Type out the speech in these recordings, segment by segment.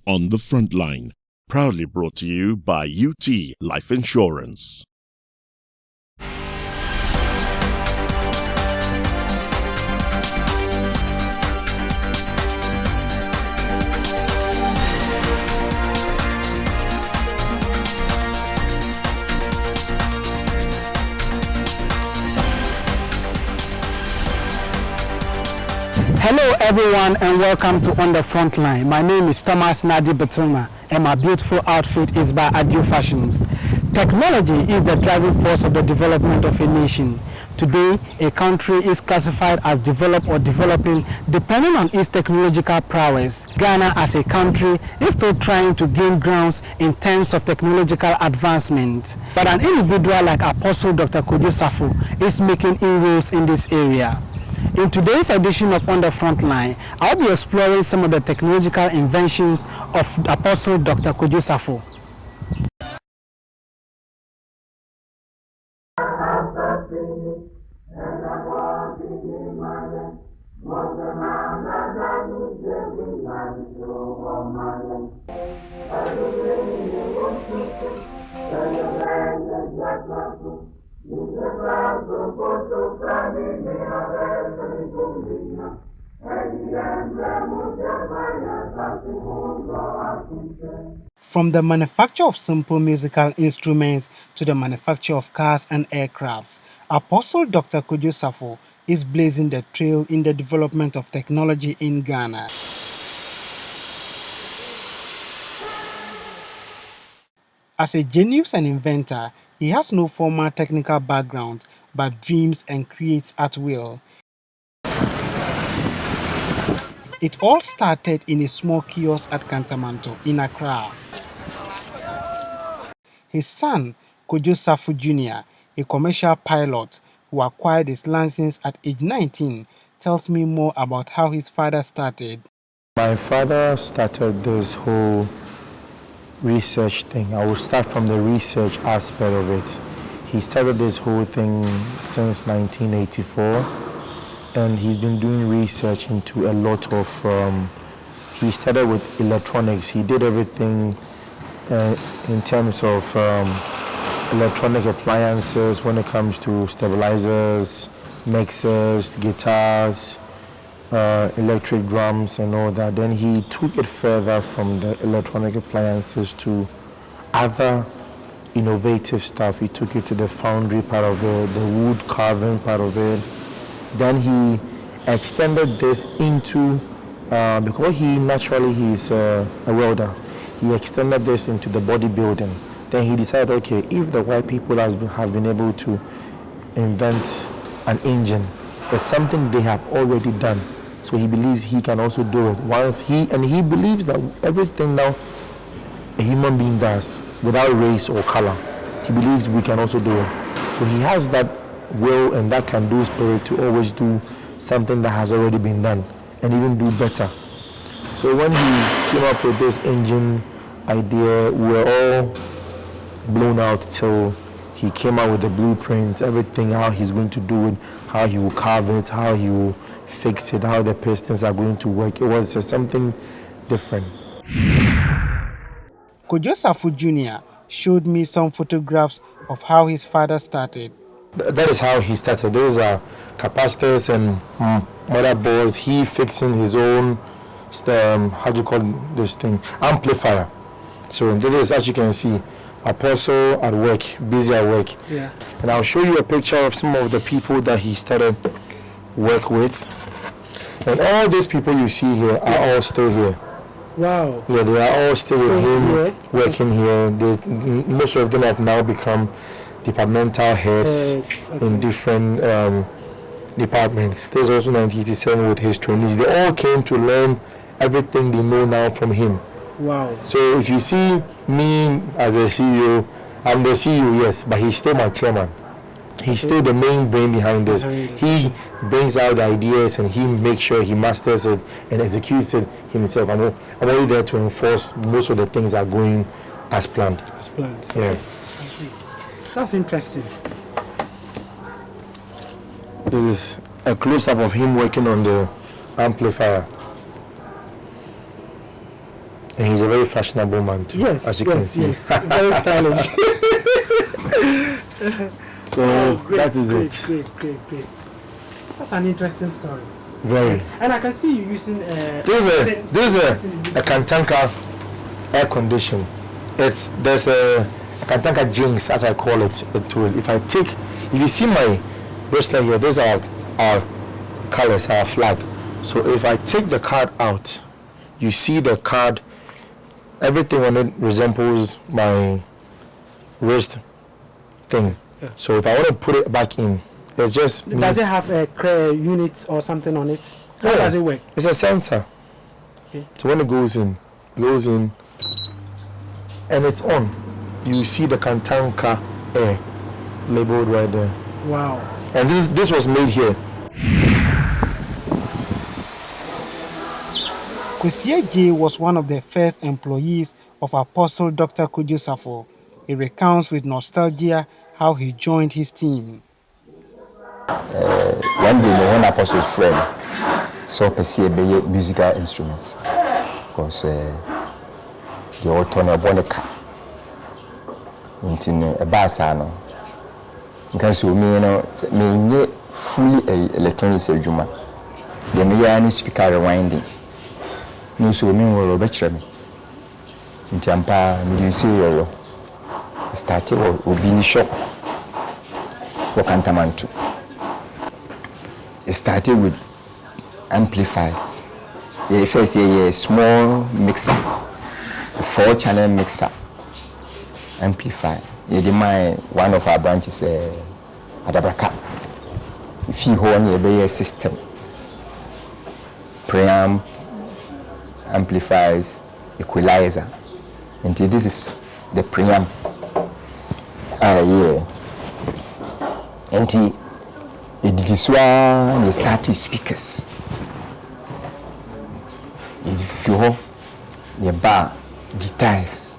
On the Frontline, proudly brought to you by UT Life Insurance. Hello everyone and welcome to On the Frontline. My name is Thomas Nadi Betulma and my beautiful outfit is by Adio Fashions. Technology is the driving force of the development of a nation. Today, a country is classified as developed or developing depending on its technological prowess. Ghana as a country is still trying to gain grounds in terms of technological advancement. But an individual like Apostle Dr. Kwadwo Safo is making inroads in this area. In today's edition of On the Frontline, I'll be exploring some of the technological inventions of Apostle Dr. Kwadwo Safo. From the manufacture of simple musical instruments to the manufacture of cars and aircrafts, Apostle Dr. Kwadwo Safo is blazing the trail in the development of technology in Ghana. As a genius and inventor, he has no formal technical background, but dreams and creates at will. It all started in a small kiosk at Kantamanto in Accra. His son, Kwadwo Safo Jr., a commercial pilot who acquired his license at age 19, tells me more about how his father started. My father started this whole research thing. I will start from the research aspect of it. He started this whole thing since 1984, and he's been doing research into a lot of, he started with electronics. He did everything in terms of electronic appliances when it comes to stabilizers, mixers, guitars, electric drums and all that. Then he took it further from the electronic appliances to other innovative stuff. He took it to the foundry part of it, the wood carving part of it. Then he extended this into, because he's a welder, he extended this into the bodybuilding. Then he decided, okay, if the white people have been able to invent an engine, it's something they have already done. So he believes he can also do it. He believes that everything now a human being does, without race or color, he believes we can also do it. So he has that will and that can do spirit to always do something that has already been done and even do better. So when he came up with this engine idea, we were all blown out till he came out with the blueprints, everything, how he's going to do it, how he will carve it, how he will fix it, how the pistons are going to work. It was something different. Kwadwo Safo Jr. showed me some photographs of how his father started. That is how he started. Those are capacitors and motherboards. He fixing his own, how do you call this thing? Amplifier. So this is, as you can see, Apostle at work, busy at work. Yeah. And I'll show you a picture of some of the people that he started work with. And all these people you see here are all still here. Wow. Yeah, they are all still with him, working here. Most of them have now become departmental heads in different departments. There's also 1987 with his trainees. They all came to learn everything they know now from him. Wow. So if you see me as a CEO, I'm the CEO, yes, but he's still my chairman. He's still the main brain behind this. He brings out the ideas and he makes sure he masters it and executes it himself. I'm only there to enforce most of the things are going as planned. As planned. Yeah. I see. That's interesting. This is a close-up of him working on the amplifier. And he's a very fashionable man too. Yes, as you can see. yes, very stylish. So great, that is great, it. Great. That's an interesting story. Very. Yes. And I can see you using This is a Kantanka air condition. There's a Kantanka jinx, as I call it, a tool. If you see my bracelet here, these are our colors, our flag. So if I take the card out, you see the card, everything on it resembles my wrist thing. Yeah. So if I want to put it back in, it's just me. Does it have a unit or something on it? How Yeah. does it work? It's a sensor. Okay. So when it goes in, and it's on. You see the Kantanka air labeled right there. Wow. And this was made here. Kwadwo J was one of the first employees of Apostle Dr. Kwadwo Safo. He recounts with nostalgia how he joined his team. One day, when Apostle's friend saw a musical instruments, because the autumn bonica into a bassano. Because me fully electronic surgeon. The me speaker rewinding. No, so me will better me. In Tampa, you see, started will be in the shop. What can't a man do? It started with amplifiers. The first year, a small mixer, a 4-channel mixer, amplifier. One of our branches, Adabraka. If you hold a system, preamp, amplifiers, equalizer. And this is the preamp. And this one is starting speakers. If you have the bar, guitars,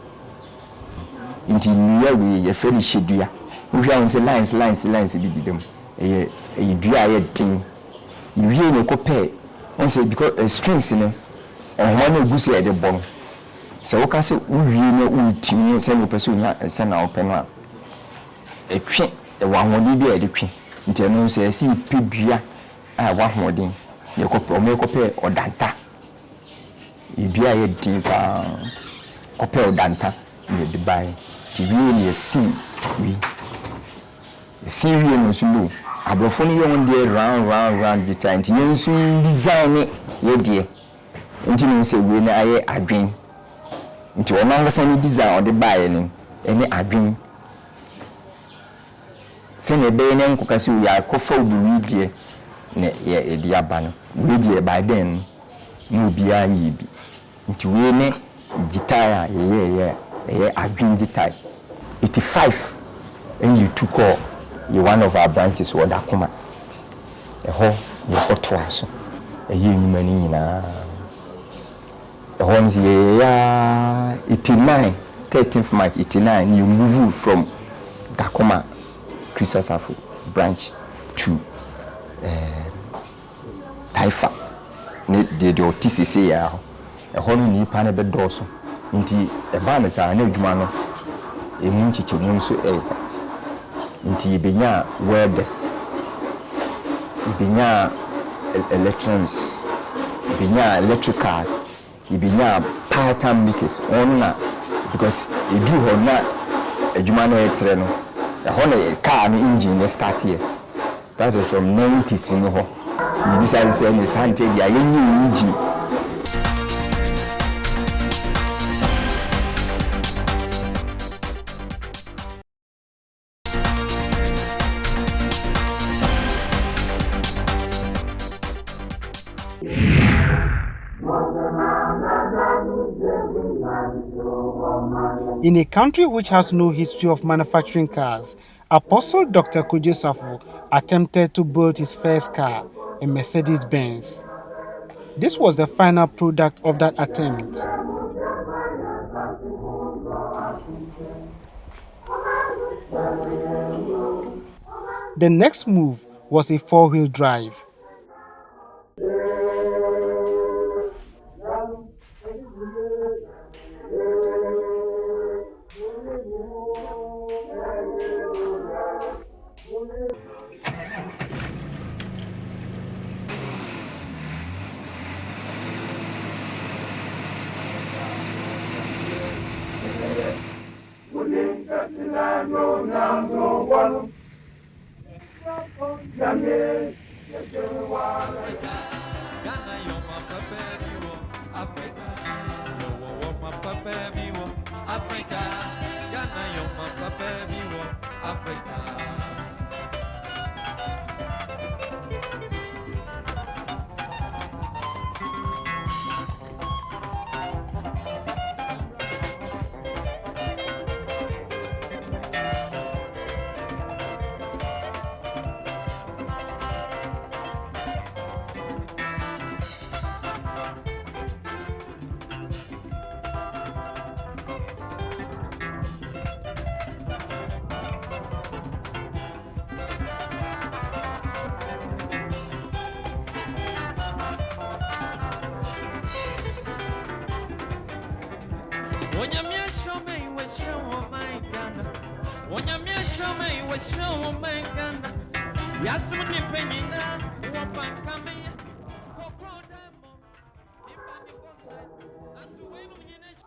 into New way, you finish it. We have the lines, be them. A dry thing. You hear no compare. Once because strings in them, and one goose at the bottom. So, what can say, we know, team, send a person and send our pen. A train, a one will be a train. Until no say, see, Pibia, I want more than you could or danta. You be a deeper copper or danta in the buy. To really see, we see, we know so. I will phone you on there round the time. You soon design it, yeah, dear. Until you say, when I dream. Into a longer sunny design or the buying any a dream. Send a bayan cocasu, ya coffee read ye, a diabano. Read ye by then, no beyond ye be. Into wene guitar, a dream guitar. 85, and you took all. You one of our branches what Dakuma. A whole you got twice. A year many na a home's year 89, 13th March 89, you move from Dakuma Kwadwo Safo branch to Taifa. The TCC a whole new panel bed dorsal into a banners are no jumano a munchichi munsu air. Into Ibinya welders, Ibinya electronics, Ibinya electric cars, Ibinya part-time makers, because you do not a Jumano treno, a car and engine start here. That was from 90s in the home. You decided to say, Sante, the engine. In a country which has no history of manufacturing cars, Apostle Dr. Kwadwo Safo attempted to build his first car, a Mercedes-Benz. This was the final product of that attempt. The next move was a 4-wheel drive.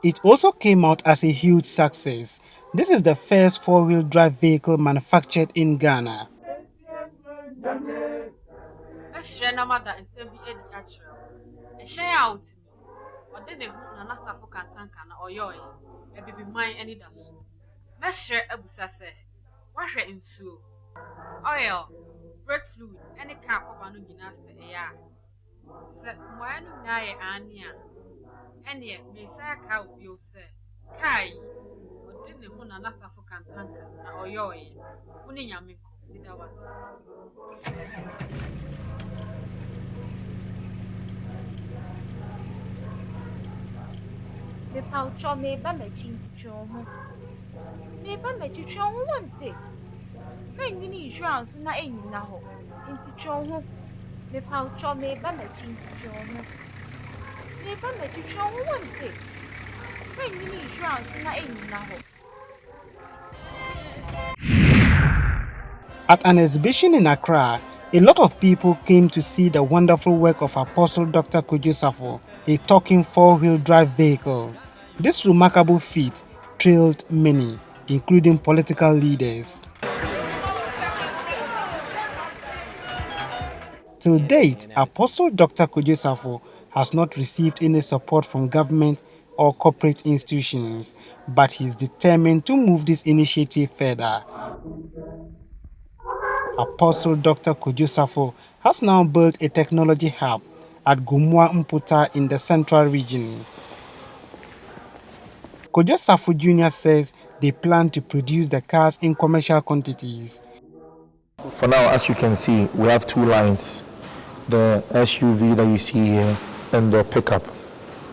It also came out as a huge success. This is the first four-wheel drive vehicle manufactured in Ghana. Oil, brake fluid, any car company no nyina se ya. Se mo anu na ye ania. Ene me say car obi o se. Kai, odi ne ho na Safo kantanka na oyo ye. Uni nyame ko, dida was. Me pa ucho me ba me chinchu ho. Me ba me chichu ho wonte. Me nwini insurance na enyi na ho. Inti chu ho. Me pa ucho me ba me chinchu ho. Me ba me chichu ho wonte. Me nwini insurance na enyi na ho. At an exhibition in Accra, a lot of people came to see the wonderful work of Apostle Dr. Kwadwo Safo, a talking four-wheel drive vehicle. This remarkable feat thrilled many, including political leaders. Till date, Apostle Dr. Kwadwo Safo has not received any support from government or corporate institutions, but he is determined to move this initiative further. Apostle Dr. Kwadwo Safo has now built a technology hub at Gumua Mputa in the central region. Kwadwo Safo Jr. says they plan to produce the cars in commercial quantities. For now, as you can see, we have two lines. The SUV that you see here and the pickup.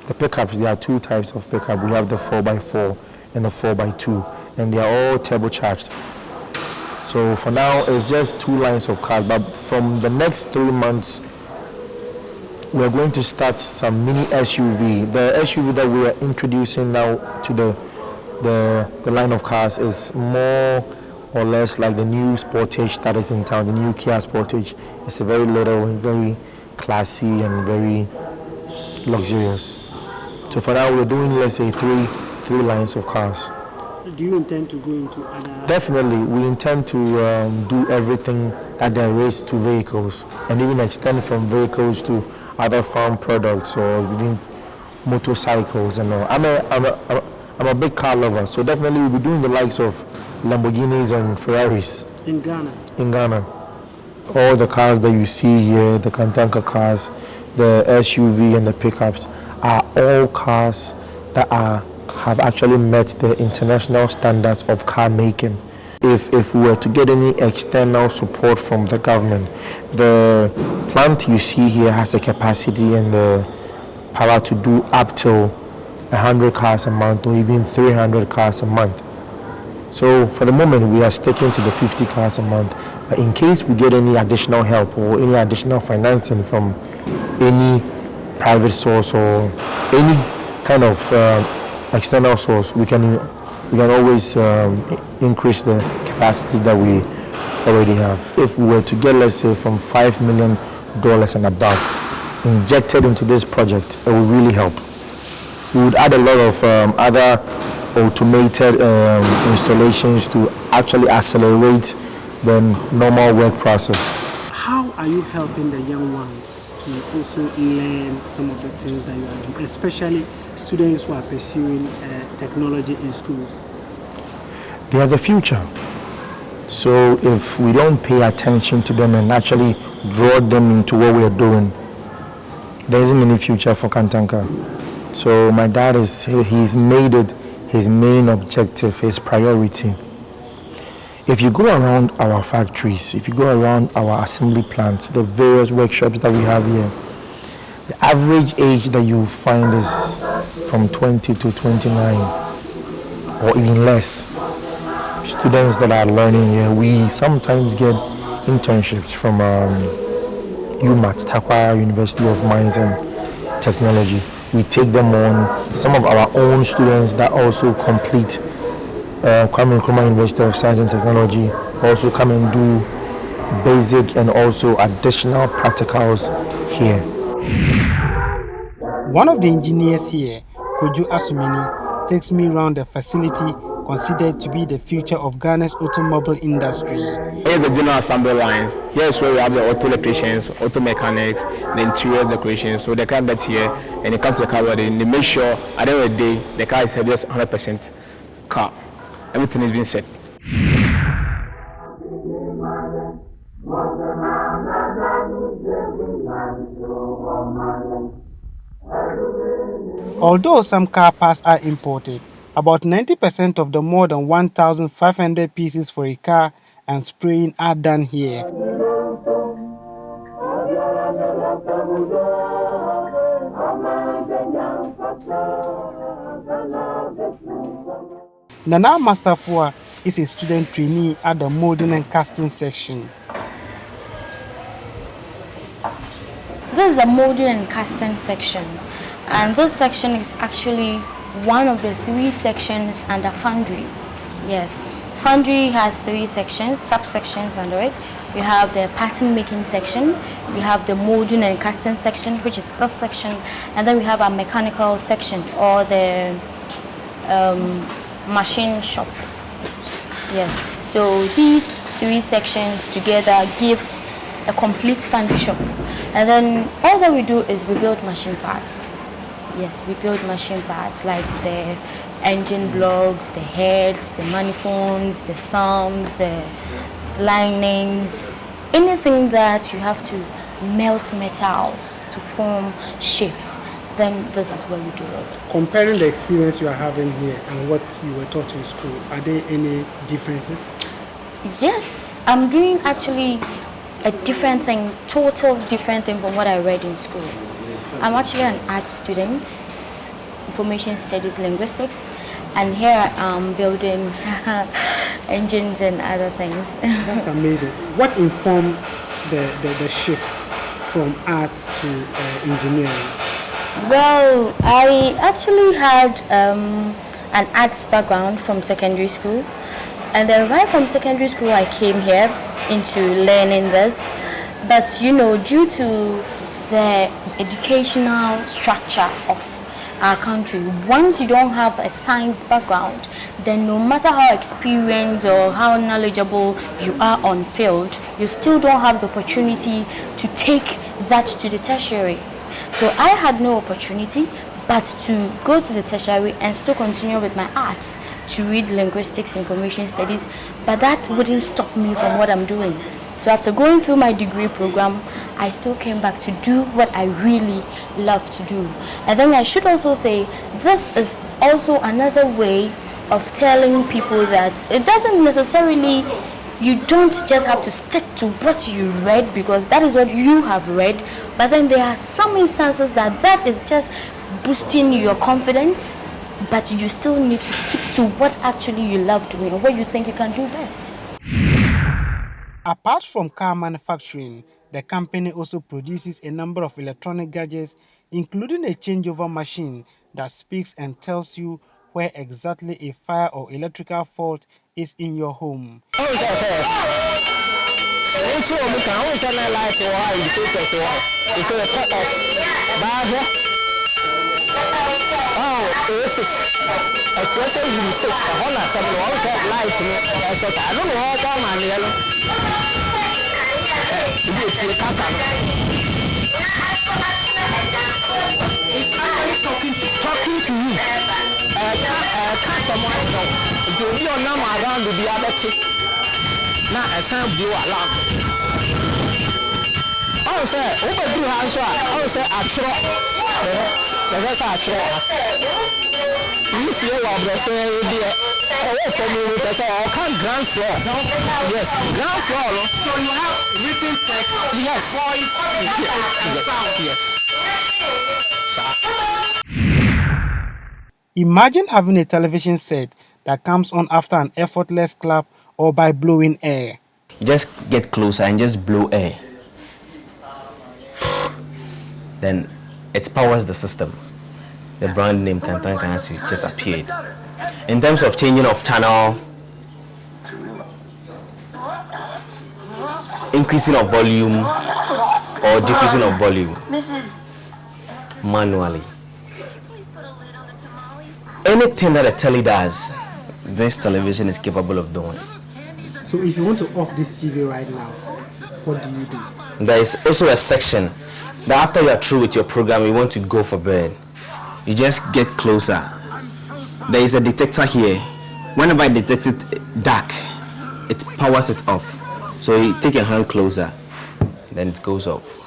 The pickups, there are two types of pickup. We have the 4x4 and the 4x2, and they are all turbocharged. So for now, it's just two lines of cars, but from the next 3 months, we're going to start some mini SUV. The SUV that we are introducing now to the line of cars is more or less like the new Sportage that is in town, the new Kia Sportage. It's a very little and very classy and very luxurious. So for now, we're doing, let's say, three lines of cars. Do you intend to go into other? Definitely, we intend to do everything that there is to vehicles, and even extend from vehicles to other farm products or even motorcycles and all. I'm a big car lover, so definitely we'll be doing the likes of Lamborghinis and Ferraris. In Ghana? In Ghana. All the cars that you see here, the Kantanka cars, the SUV and the pickups, are all cars that have actually met the international standards of car making. If we were to get any external support from the government, the plant you see here has the capacity and the power to do up to 100 cars a month or even 300 cars a month. So for the moment, we are sticking to the 50 cars a month. But in case we get any additional help or any additional financing from any private source or any kind of external source, we can always increase the capacity that we already have. If we were to get, let's say, from $5 million and above injected into this project, it would really help. We would add a lot of other automated installations to actually accelerate the normal work process. How are you helping the young ones to also learn some of the things that you are doing, especially students who are pursuing technology in schools? They are the future. So if we don't pay attention to them and actually draw them into what we are doing, there isn't any future for Kantanka. So my dad he's made it his main objective, his priority. If you go around our factories, if you go around our assembly plants, the various workshops that we have here, the average age that you find is from 20 to 29 or even less. Students that are learning here, we sometimes get internships from UMAT, Takwa University of Mines and Technology. we take them on. Some of our own students that also complete Kwame Nkrumah University of Science and Technology also come and do basic and also additional practicals here. One of the engineers here, Kwadwo Safo, takes me around the facility considered to be the future of Ghana's automobile industry. Here's the general assembly lines. Here's where we have the auto electricians, auto mechanics, the interior decorations. So the car gets here and they come to the car wedding. They make sure at the end of the day the car is just 100% car. Everything is being set. Although some car parts are imported, about 90% of the more than 1,500 pieces for a car and spraying are done here. Nana Masafua is a student trainee at the molding and casting section. This is the molding and casting section, and this section is actually one of the 3 sections under foundry. Yes, foundry has 3 sections, subsections under it. We have the pattern making section, we have the molding and casting section, which is this section, and then we have a mechanical section or the machine shop. Yes, so these 3 sections together gives a complete foundry shop, and then all that we do is we build machine parts. Yes, we build machine parts like the engine blocks, the heads, the manifolds, the sums, the linings, anything that you have to melt metals to form shapes, then this is where we do it. Comparing the experience you are having here and what you were taught in school, are there any differences? Yes, I'm doing actually a different thing, total different thing from what I read in school. I'm actually an art student, information studies, linguistics, and here I'm building engines and other things. That's amazing. What informed the shift from arts to engineering? Well, I actually had an arts background from secondary school, and then right from secondary school I came here into learning this, but you know, due to the educational structure of our country, once you don't have a science background, then no matter how experienced or how knowledgeable you are on field, you still don't have the opportunity to take that to the tertiary. So I had no opportunity but to go to the tertiary and still continue with my arts, to read linguistics, information studies, but that wouldn't stop me from what I'm doing. So after going through my degree program, I still came back to do what I really love to do. And then I should also say, this is also another way of telling people that it doesn't necessarily, you don't just have to stick to what you read because that is what you have read, but then there are some instances that is just boosting your confidence, but you still need to keep to what actually you love doing or what you think you can do best. Apart from car manufacturing, the company also produces a number of electronic gadgets, including a changeover machine that speaks and tells you where exactly a fire or electrical fault is in your home. Talking to you. Can't someone know? If you don't know around the other chick, now I sound you alarm. Oh, sir, open your hands. Oh, sir, I try. The rest I try. You see what I'm saying? Oh, for me, I say, I can't ground floor. Yes, ground floor. So you have written text? Yes. Voice and sound? Yes. Imagine having a television set that comes on after an effortless clap or by blowing air. You just get closer and just blow air. Then it powers the system. the brand name Kantan Kansi just appeared. In terms of changing of channel, increasing of volume or decreasing of volume manually. Anything that a telly does, this television is capable of doing. So if you want to off this TV right now, what do you do? There is also a section that after you are through with your program, you want to go for bed. You just get closer. There is a detector here. Whenever it detects it dark, it powers it off. So you take your hand closer, then it goes off.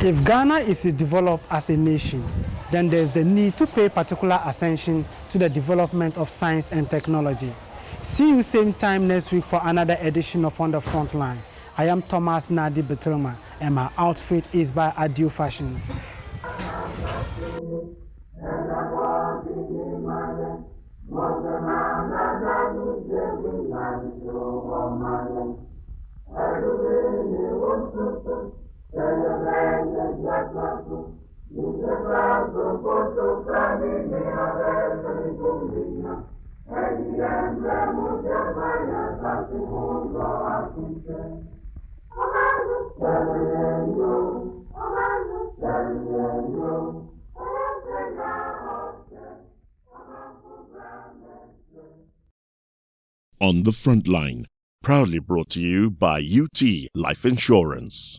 If Ghana is to develop as a nation, then there's the need to pay particular attention to the development of science and technology. See you same time next week for another edition of On the Frontline. I am Thomas Nadi Betilma, and my outfit is by Adio Fashions. On the Frontline, proudly brought to you by UT Life Insurance.